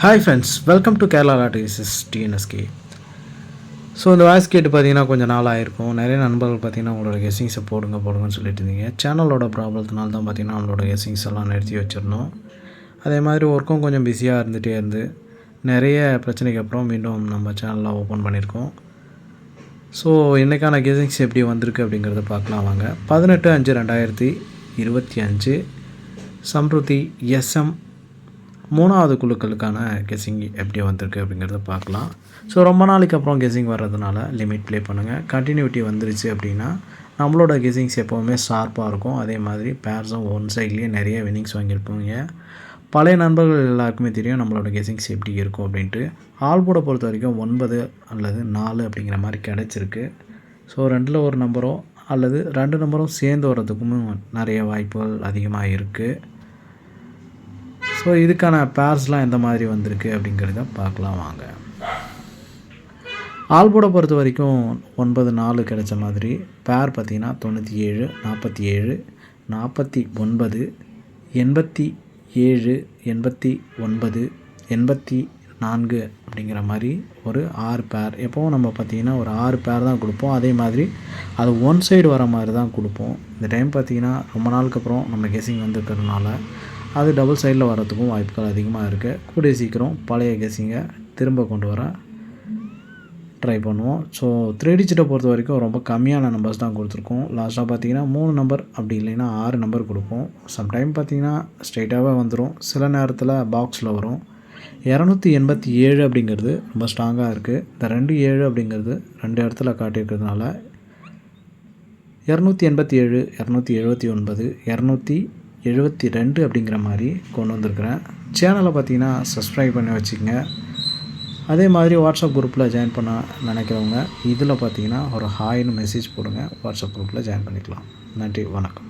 Hi friends, welcome to Kerala lotteries TNSK. So இந்த voice கேட்டு பார்த்தீங்கன்னா கொஞ்சம் நாள் ஆயிருக்கும். நிறைய நண்பர்கள் பார்த்தீங்கன்னா உங்களோட கெஸ்ஸிங்ஸை போடுங்கன்னு சொல்லிட்டு இருந்தீங்க. சேனலோட ப்ராப்ளத்தினால தான் பார்த்தீங்கன்னா நம்மளோட கெஸ்ஸிங்ஸ் எல்லாம் நிறுத்தி வச்சிருந்தோம். அதே மாதிரி ஒர்க்கும் கொஞ்சம் பிஸியாக இருந்துகிட்டே இருந்து நிறைய பிரச்சனைக்கு அப்புறம் மீண்டும் நம்ம சேனலில் ஓப்பன் பண்ணியிருக்கோம். ஸோ இன்றைக்கான கெஸ்ஸிங்ஸ் எப்படி வந்திருக்கு அப்படிங்கிறத பார்க்கலாம் வாங்க. 18/5/2025 சம்ருதி எஸ்எம் 3வது குழுக்களுக்கான கெஸ்ஸிங் எப்படி வந்திருக்கு அப்படிங்கிறத பார்க்கலாம். ஸோ ரொம்ப நாளைக்கு அப்புறம் கெஸ்ஸிங் வர்றதுனால லிமிட் ப்ளே பண்ணுங்கள். கண்டினியூட்டி வந்துருச்சு அப்படின்னா நம்மளோட கெஸ்ஸிங்ஸ் எப்போவுமே ஷார்ப்பாக இருக்கும். அதே மாதிரி பேர்ஸும் ஒன் சைட்லேயே நிறைய வின்னிங்ஸ் வாங்கியிருப்பீங்க. பழைய நண்பர்கள் எல்லாருக்குமே தெரியும் நம்மளோட கெஸ்ஸிங்ஸ் எப்படி இருக்கும் அப்படின்ட்டு. ஆல்போர்டை பொறுத்த வரைக்கும் 9 அல்லது 4 அப்படிங்கிற மாதிரி கிடச்சிருக்கு. ஸோ 2ல் ஒரு நம்பரோ அல்லது 2 நம்பரும் சேர்ந்து வர்றதுக்கும் நிறைய வாய்ப்புகள் அதிகமாக இருக்குது. ஸோ இதுக்கான பேர்ஸ்லாம் எந்த மாதிரி வந்திருக்கு அப்படிங்கிறத பார்க்கலாம் வாங்க. ஆல்போர்டை பொறுத்த வரைக்கும் 9-4 கிடைச்ச மாதிரி பேர் பார்த்திங்கன்னா 97, 47, 49, 87, 89, 84 அப்படிங்கிற மாதிரி ஒரு 6 பேர். எப்போவும் நம்ம பார்த்திங்கன்னா ஒரு 6 பேர் தான் கொடுப்போம். அதே மாதிரி அது ஒன் சைடு வர மாதிரி தான் கொடுப்போம். இந்த டைம் பார்த்திங்கன்னா ரொம்ப நாளுக்கு அப்புறம் நம்ம கெஸ்ஸிங் வந்துருக்கிறதுனால அது டபுள் சைடில் வர்றதுக்கும் வாய்ப்புகள் அதிகமாக இருக்குது. கூடிய சீக்கிரம் பழைய கெஸ்ஸிங்கை திரும்ப கொண்டு வர ட்ரை பண்ணுவோம். ஸோ 3 டிஜிட்டை பொறுத்த வரைக்கும் ரொம்ப கம்மியான நம்பர்ஸ் தான் கொடுத்துருக்கோம். லாஸ்ட்டாக பார்த்தீங்கன்னா 3 நம்பர் அப்படி இல்லைன்னா 6 நம்பர் கொடுப்போம். சம்டைம் பார்த்திங்கன்னா ஸ்ட்ரைட்டாகவே வந்துடும், சில நேரத்தில் பாக்ஸில் வரும். 287 அப்படிங்கிறது ரொம்ப ஸ்ட்ராங்காக இருக்குது. இந்த 27 அப்படிங்கிறது 2 இடத்துல காட்டியிருக்கிறதுனால 287, 279, 272 அப்படிங்கிற மாதிரி கொண்டு வந்திருக்கிறேன். சேனலை பார்த்தீங்கன்னா சப்ஸ்கிரைப் பண்ணி வச்சுக்கோங்க. அதே மாதிரி வாட்ஸ்அப் குரூப்பில் ஜாயின் பண்ண நினைக்கிறவங்க இதில் பார்த்தீங்கன்னா ஒரு ஹாய்னு மெசேஜ் போடுங்க. வாட்ஸ்அப் குரூப்பில் ஜாயின் பண்ணிக்கலாம். நன்றி, வணக்கம்.